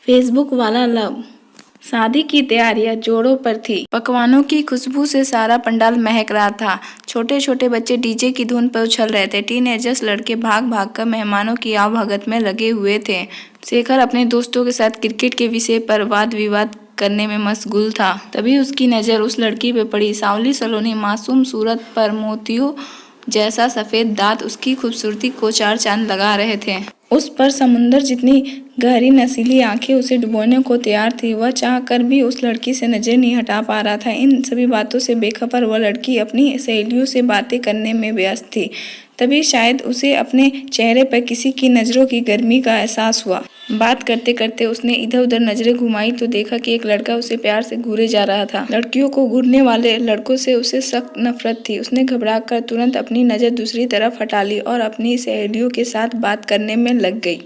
Facebook वाला love. शादी की तैयारियां जोरों पर थी। पकवानों की खुशबू से सारा पंडाल महक रहा था। छोटे छोटे बच्चे डीजे की धुन पर उछल रहे थे। टीनेजर्स लड़के भाग भाग कर मेहमानों की आवभगत में लगे हुए थे। शेखर अपने दोस्तों के साथ क्रिकेट के विषय पर वाद विवाद करने में मशगूल था। तभी उसकी नजर उस लड़की पे पड़ी। सांवली सलोनी मासूम सूरत पर मोतियों जैसा सफेद दांत उसकी खूबसूरती को चार चांद लगा रहे थे। उस पर समुंदर जितनी गहरी नशीली आंखें उसे डुबोने को तैयार थी। वह चाह कर भी उस लड़की से नजर नहीं हटा पा रहा था। इन सभी बातों से बेखबर वह लड़की अपनी सहेलियों से बातें करने में व्यस्त थी। तभी शायद उसे अपने चेहरे पर किसी की नजरों की गर्मी का एहसास हुआ। बात करते करते उसने इधर उधर नजरें घुमाई तो देखा कि एक लड़का उसे प्यार से घूरे जा रहा था। लड़कियों को घूरने वाले लड़कों से उसे सख्त नफरत थी। उसने घबराकर तुरंत अपनी नजर दूसरी तरफ हटा ली और अपनी सहेलियों के साथ बात करने में लग गई।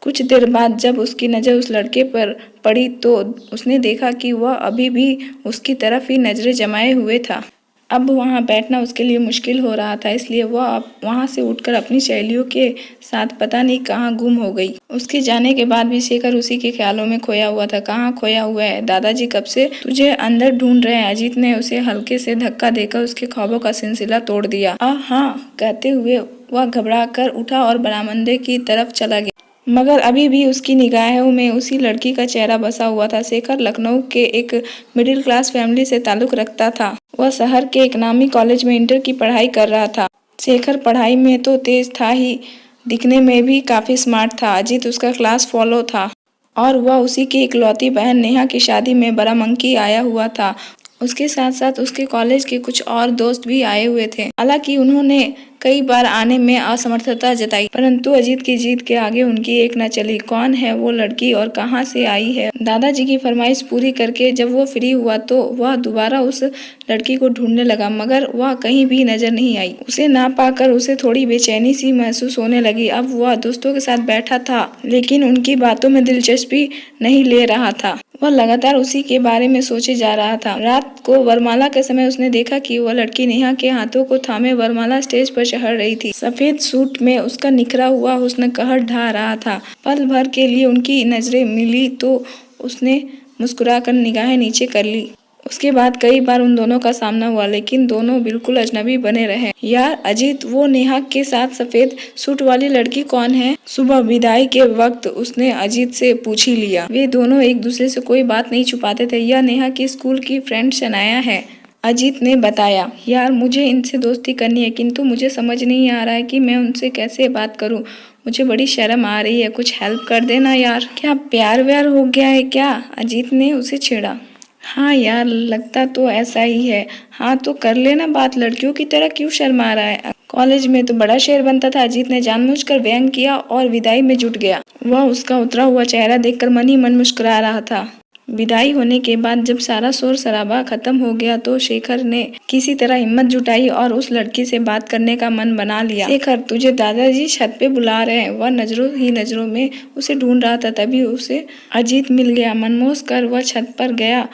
कुछ देर बाद जब उसकी नजर उस लड़के पर पड़ी तो उसने देखा कि वह अभी भी उसकी तरफ ही नजरें जमाए हुए था। अब वहां बैठना उसके लिए मुश्किल हो रहा था, इसलिए वह अब वहां से उठकर अपनी सहेलियों के साथ पता नहीं कहां गुम हो गई। उसके जाने के बाद भी शेखर उसी के ख्यालों में खोया हुआ था। कहाँ खोया हुआ है? दादाजी कब से तुझे अंदर ढूंढ रहे हैं। अजीत ने उसे हल्के से धक्का देकर उसके ख्वाबों का सिलसिला तोड़ दिया। हाँ कहते हुए वह घबरा कर उठा और बरामदे की तरफ चला गया, मगर अभी भी उसकी निगाहों में उसी लड़की का चेहरा बसा हुआ था। शेखर लखनऊ के एक मिडिल क्लास फैमिली से ताल्लुक रखता था। वह शहर के एक नामी कॉलेज में इंटर की पढ़ाई कर रहा था। शेखर पढ़ाई में तो तेज था ही, दिखने में भी काफी स्मार्ट था। अजीत उसका क्लास फॉलो था और वह उसी की इकलौती बहन नेहा की शादी में बाराबंकी आया हुआ था। उसके साथ साथ उसके कॉलेज के कुछ और दोस्त भी आए हुए थे। हालांकि उन्होंने कई बार आने में असमर्थता जताई, परंतु अजीत की जीत के आगे उनकी एक न चली। कौन है वो लड़की और कहाँ से आई है? दादाजी की फरमाइश पूरी करके जब वो फ्री हुआ तो वह दोबारा उस लड़की को ढूंढने लगा, मगर वह कहीं भी नजर नहीं आई। उसे ना पाकर उसे थोड़ी बेचैनी सी महसूस होने लगी। अब वह दोस्तों के साथ बैठा था, लेकिन उनकी बातों में दिलचस्पी नहीं ले रहा था। वह लगातार उसी के बारे में सोचे जा रहा था। रात को वरमाला के समय उसने देखा कि वह लड़की नेहा के हाथों को थामे वरमाला स्टेज पर चढ़ रही थी। सफेद सूट में उसका निखरा हुआ हुस्न कहर ढा रहा था। पल भर के लिए उनकी नजरें मिली तो उसने मुस्कुराकर निगाहें नीचे कर ली। उसके बाद कई बार उन दोनों का सामना हुआ, लेकिन दोनों बिल्कुल अजनबी बने रहे। यार अजीत, वो नेहा के साथ सफेद सूट वाली लड़की कौन है? सुबह विदाई के वक्त उसने अजीत से पूछ ही लिया। वे दोनों एक दूसरे से कोई बात नहीं छुपाते थे। यह नेहा की स्कूल की फ्रेंड सनाया है, अजीत ने बताया। यार मुझे इनसे दोस्ती करनी है, किंतु मुझे समझ नहीं आ रहा है कि मैं उनसे कैसे बात करूं। मुझे बड़ी शर्म आ रही है, कुछ हेल्प कर देना यार। क्या प्यार व्यार हो गया है क्या? अजीत ने उसे छेड़ा। हाँ यार, लगता तो ऐसा ही है। हाँ तो कर लेना बात, लड़कियों की तरह क्यों शर्मा रहा है? कॉलेज में तो बड़ा शेर बनता था। अजीत ने जानबूझकर व्यंग किया और विदाई में जुट गया। वह उसका उतरा हुआ चेहरा देखकर मन ही मन मुस्कुरा रहा था। विदाई होने के बाद जब सारा शोर शराबा खत्म हो गया तो शेखर ने किसी तरह हिम्मत जुटाई और उस लड़की से बात करने का मन बना लिया। शेखर, तुझे दादाजी छत पे बुला रहे हैं। वह नजरों ही नजरों में उसे ढूंढ रहा था। तभी उसे अजीत मिल गया। मनमोह कर वह छत पर गया,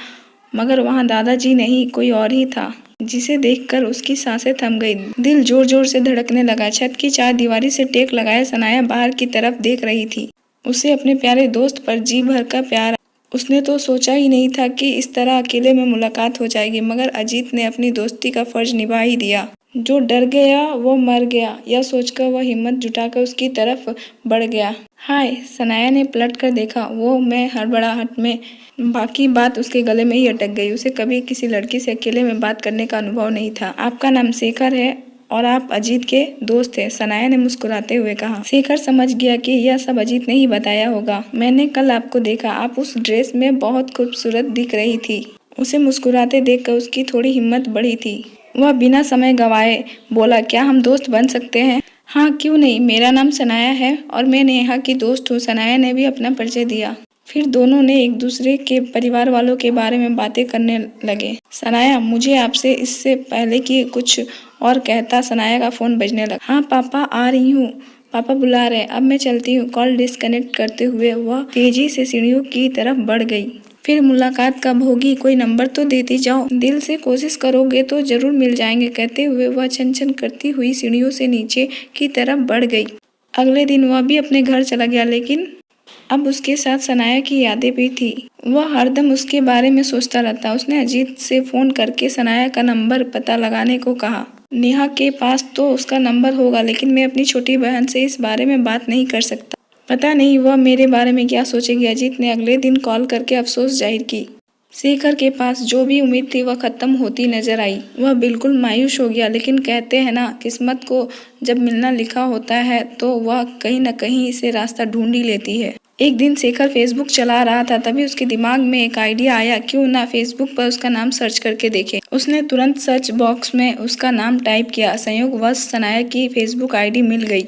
मगर वहां दादाजी नहीं, कोई और ही था, जिसे देखकर उसकी सांसें थम गई। दिल जोर जोर से धड़कने लगा। छत की चारदीवारी से टेक लगाए सनाया बाहर की तरफ देख रही थी। उसे अपने प्यारे दोस्त पर जी भर का प्यार। उसने तो सोचा ही नहीं था कि इस तरह अकेले में मुलाकात हो जाएगी, मगर अजीत ने अपनी दोस्ती का फर्ज निभा ही दिया। जो डर गया वो मर गया, यह सोचकर वह हिम्मत जुटाकर उसकी तरफ बढ़ गया। हाय, सनाया ने पलट कर देखा। वो मैं हड़बड़ाहट में बाकी बात उसके गले में ही अटक गई। उसे कभी किसी लड़की से अकेले में बात करने का अनुभव नहीं था। आपका नाम शेखर है और आप अजीत के दोस्त हैं, सनाया ने मुस्कुराते हुए कहा। शेखर समझ गया कि यह सब अजीत ने ही बताया होगा। मैंने कल आपको देखा, आप उस ड्रेस में बहुत खूबसूरत दिख रही थी। उसे मुस्कुराते देखकर उसकी थोड़ी हिम्मत बढ़ी थी। वह बिना समय गंवाए बोला, क्या हम दोस्त बन सकते हैं? हाँ क्यों नहीं, मेरा नाम सनाया है और मैं नेहा की दोस्त हूँ। सनाया ने भी अपना परिचय दिया। फिर दोनों ने एक दूसरे के परिवार वालों के बारे में बातें करने लगे। सनाया, मुझे आपसे इससे पहले कि कुछ और कहता सनाया का फोन बजने लगा। हाँ पापा, आ रही हूँ, पापा बुला रहे, अब मैं चलती हूँ। कॉल डिस्कनेक्ट करते हुए वह तेजी से सीढ़ियों की तरफ बढ़ गई। फिर मुलाकात कब होगी? कोई नंबर तो देती जाओ, दिल से कोशिश करोगे तो जरूर मिल जाएंगे, कहते हुए वह छन छन करती हुई सीढ़ियों से नीचे की तरफ बढ़ गई। अगले दिन वह भी अपने घर चला गया, लेकिन अब उसके साथ सनाया की यादें भी थी। वह हरदम उसके बारे में सोचता रहता। उसने अजीत से फोन करके सनाया का नंबर पता लगाने को कहा। नेहा के पास तो उसका नंबर होगा, लेकिन मैं अपनी छोटी बहन से इस बारे में बात नहीं कर सकता। पता नहीं वह मेरे बारे में क्या सोचेगी। अजीत ने अगले दिन कॉल करके अफसोस जाहिर की। शेखर के पास जो भी उम्मीद थी वह खत्म होती नजर आई। वह बिल्कुल मायूस हो गया, लेकिन कहते हैं ना, किस्मत को जब मिलना लिखा होता है तो वह कहीं न कहीं से रास्ता ढूंढ ही लेती है। एक दिन शेखर फेसबुक चला रहा था, तभी उसके दिमाग में एक आइडिया आया, क्यों ना फेसबुक पर उसका नाम सर्च करके देखे। उसने तुरंत सर्च बॉक्स में उसका नाम टाइप किया। संयोगवश सनाया की फेसबुक आईडी मिल गई।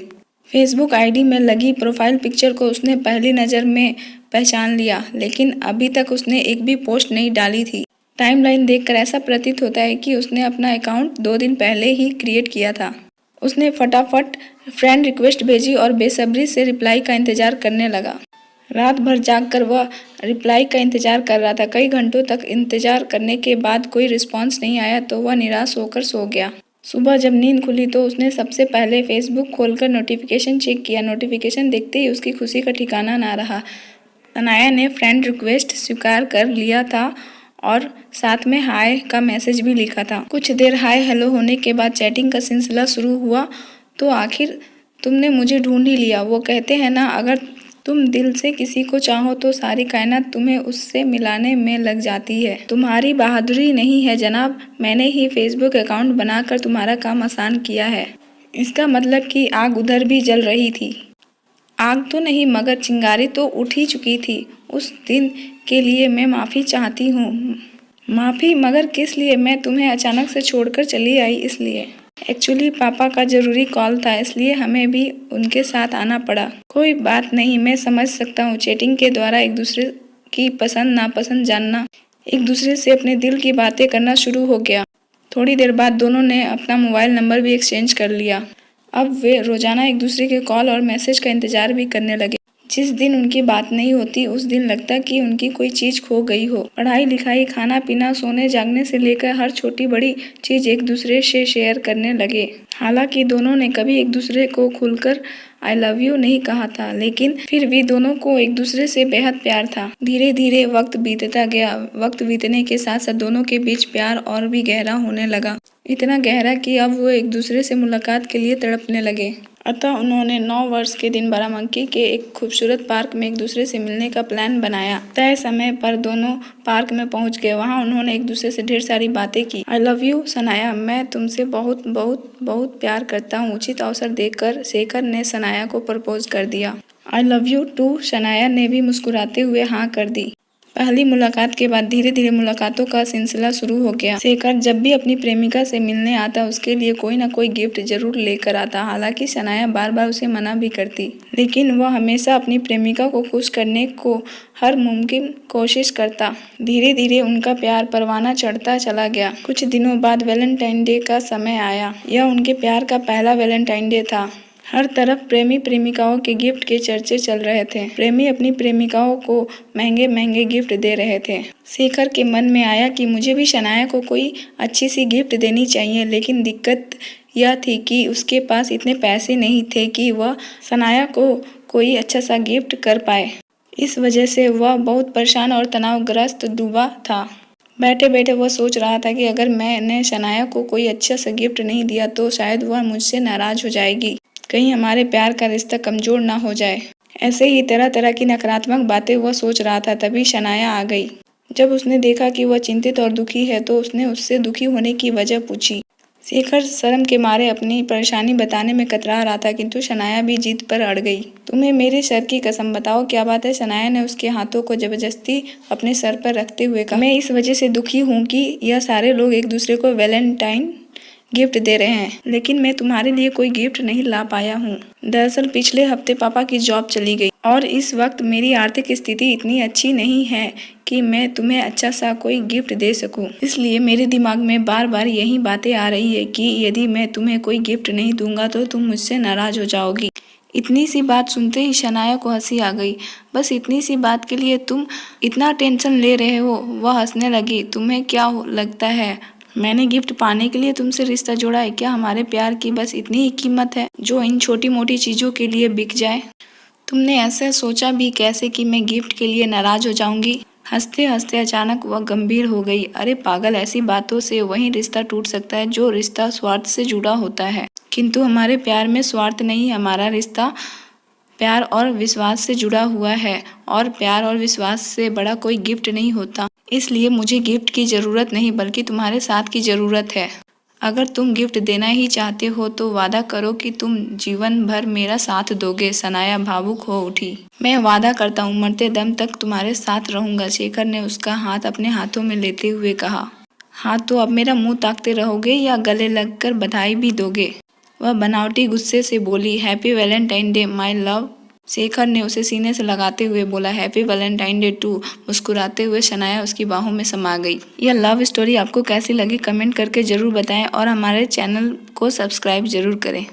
फेसबुक आईडी में लगी प्रोफाइल पिक्चर को उसने पहली नज़र में पहचान लिया, लेकिन अभी तक उसने एक भी पोस्ट नहीं डाली थी। टाइमलाइन देखकर ऐसा प्रतीत होता है कि उसने अपना अकाउंट 2 दिन पहले ही क्रिएट किया था। उसने फटाफट फ्रेंड रिक्वेस्ट भेजी और बेसब्री से रिप्लाई का इंतजार करने लगा। रात भर जागकर वह रिप्लाई का इंतजार कर रहा था। कई घंटों तक इंतजार करने के बाद कोई रिस्पॉन्स नहीं आया तो वह निराश होकर सो गया। सुबह जब नींद खुली तो उसने सबसे पहले फेसबुक खोलकर नोटिफिकेशन चेक किया। नोटिफिकेशन देखते ही उसकी खुशी का ठिकाना ना रहा। सनाया ने फ्रेंड रिक्वेस्ट स्वीकार कर लिया था और साथ में हाय का मैसेज भी लिखा था। कुछ देर हाय हेलो होने के बाद चैटिंग का सिलसिला शुरू हुआ। तो आखिर तुमने मुझे ढूंढ ही लिया। वो कहते हैं ना, अगर तुम दिल से किसी को चाहो तो सारी कायनात तुम्हें उससे मिलाने में लग जाती है। तुम्हारी बहादुरी नहीं है जनाब, मैंने ही फेसबुक अकाउंट बनाकर तुम्हारा काम आसान किया है। इसका मतलब कि आग उधर भी जल रही थी। आग तो नहीं, मगर चिंगारी तो उठ ही चुकी थी। उस दिन के लिए मैं माफ़ी चाहती हूँ। माफ़ी? मगर किस लिए? मैं तुम्हें अचानक से छोड़कर चली आई इसलिए। एक्चुअली पापा का ज़रूरी कॉल था, इसलिए हमें भी उनके साथ आना पड़ा। कोई बात नहीं, मैं समझ सकता हूँ। चैटिंग के द्वारा एक दूसरे की पसंद नापसंद जानना, एक दूसरे से अपने दिल की बातें करना शुरू हो गया। थोड़ी देर बाद दोनों ने अपना मोबाइल नंबर भी एक्सचेंज कर लिया। अब वे रोजाना एक दूसरे के कॉल और मैसेज का इंतजार भी करने लगे। जिस दिन उनकी बात नहीं होती उस दिन लगता कि उनकी कोई चीज खो गई हो। पढ़ाई लिखाई, खाना पीना, सोने जागने से लेकर हर छोटी बड़ी चीज एक दूसरे से शेयर करने लगे। हालांकि दोनों ने कभी एक दूसरे को खुलकर आई लव यू नहीं कहा था, लेकिन फिर भी दोनों को एक दूसरे से बेहद प्यार था। धीरे धीरे वक्त बीतता गया। वक्त बीतने के साथ साथ दोनों के बीच प्यार और भी गहरा होने लगा। इतना गहरा कि अब वो एक दूसरे से मुलाकात के लिए तड़पने लगे। अतः उन्होंने 9 वर्ष के दिन बाराबंकी के एक खूबसूरत पार्क में एक दूसरे से मिलने का प्लान बनाया। तय समय पर दोनों पार्क में पहुंच गए। वहां उन्होंने एक दूसरे से ढेर सारी बातें की। आई लव यू सनाया, मैं तुमसे बहुत बहुत बहुत प्यार करता हूँ। उचित अवसर देखकर शेखर ने सनाया को प्रपोज कर दिया। I love you too, Sanaya ने भी मुस्कुराते हुए हाँ कर दी। पहली मुलाकात के बाद धीरे धीरे मुलाकातों का सिलसिला शुरू हो गया। शेखर जब भी अपनी प्रेमिका से मिलने आता उसके लिए कोई ना कोई गिफ्ट जरूर लेकर आता। हालांकि सनाया बार बार उसे मना भी करती, लेकिन वह हमेशा अपनी प्रेमिका को खुश करने को हर मुमकिन कोशिश करता। धीरे धीरे उनका प्यार परवाना चढ़ता चला गया। कुछ दिनों बाद वैलेंटाइन डे का समय आया। यह उनके प्यार का पहला वैलेंटाइन डे था। हर तरफ प्रेमी प्रेमिकाओं के गिफ्ट के चर्चे चल रहे थे। प्रेमी अपनी प्रेमिकाओं को महंगे महंगे गिफ्ट दे रहे थे। शेखर के मन में आया कि मुझे भी सनाया को कोई अच्छी सी गिफ्ट देनी चाहिए, लेकिन दिक्कत यह थी कि उसके पास इतने पैसे नहीं थे कि वह सनाया को कोई अच्छा सा गिफ्ट कर पाए। इस वजह से वह बहुत परेशान और तनावग्रस्त डूबा था। बैठे बैठे वह सोच रहा था कि अगर मैंने सनाया को कोई अच्छा सा गिफ्ट नहीं दिया तो शायद वह मुझसे नाराज हो जाएगी। कहीं हमारे प्यार का रिश्ता कमजोर ना हो जाए। ऐसे ही तरह तरह की नकारात्मक बातें वह सोच रहा था। तभी सनाया आ गई। जब उसने देखा कि वह चिंतित और दुखी है तो उसने उससे दुखी होने की वजह पूछी। शेखर शर्म के मारे अपनी परेशानी बताने में कतरा रहा था, किंतु सनाया भी जिद पर अड़ गई। तुम्हें मेरे सर की कसम, बताओ क्या बात है? सनाया ने उसके हाथों को जबरदस्ती अपने सर पर रखते हुए कहा। मैं इस वजह से दुखी हूँ कि यह सारे लोग एक दूसरे को वैलेंटाइन गिफ्ट दे रहे हैं, लेकिन मैं तुम्हारे लिए कोई गिफ्ट नहीं ला पाया हूँ। दरअसल पिछले हफ्ते पापा की जॉब चली गई और इस वक्त मेरी आर्थिक स्थिति इतनी अच्छी नहीं है कि मैं तुम्हें अच्छा सा कोई गिफ्ट दे सकूं। इसलिए मेरे दिमाग में बार बार यही बातें आ रही है कि यदि मैं तुम्हें कोई गिफ्ट नहीं दूंगा तो तुम मुझसे नाराज हो जाओगी। इतनी सी बात सुनते ही सनाया को हंसी आ गई। बस इतनी सी बात के लिए तुम इतना टेंशन ले रहे हो? वह हंसने लगी। तुम्हें क्या लगता है मैंने गिफ्ट पाने के लिए तुमसे रिश्ता जोड़ा है? क्या हमारे प्यार की बस इतनी ही कीमत है जो इन छोटी मोटी चीजों के लिए बिक जाए? तुमने ऐसा सोचा भी कैसे कि मैं गिफ्ट के लिए नाराज हो जाऊंगी? हंसते हंसते अचानक वह गंभीर हो गई। अरे पागल, ऐसी बातों से वही रिश्ता टूट सकता है जो रिश्ता स्वार्थ से जुड़ा होता है। किंतु हमारे प्यार में स्वार्थ नहीं, हमारा रिश्ता प्यार और विश्वास से जुड़ा हुआ है और प्यार और विश्वास से बड़ा कोई गिफ्ट नहीं होता। इसलिए मुझे गिफ्ट की ज़रूरत नहीं बल्कि तुम्हारे साथ की ज़रूरत है। अगर तुम गिफ्ट देना ही चाहते हो तो वादा करो कि तुम जीवन भर मेरा साथ दोगे। सनाया भावुक हो उठी। मैं वादा करता हूँ, मरते दम तक तुम्हारे साथ रहूंगा, शेखर ने उसका हाथ अपने हाथों में लेते हुए कहा। हाँ तो अब मेरा मुंह ताकते रहोगे या गले लगकर बधाई भी दोगे? वह बनावटी गुस्से से बोली। Happy Valentine day my love. Shekhar ने उसे सीने से लगाते हुए बोला। Happy Valentine day too. मुस्कुराते हुए शनाया उसकी बाहों में समा गई। यह लव स्टोरी आपको कैसी लगी कमेंट करके ज़रूर बताएं और हमारे चैनल को सब्सक्राइब ज़रूर करें।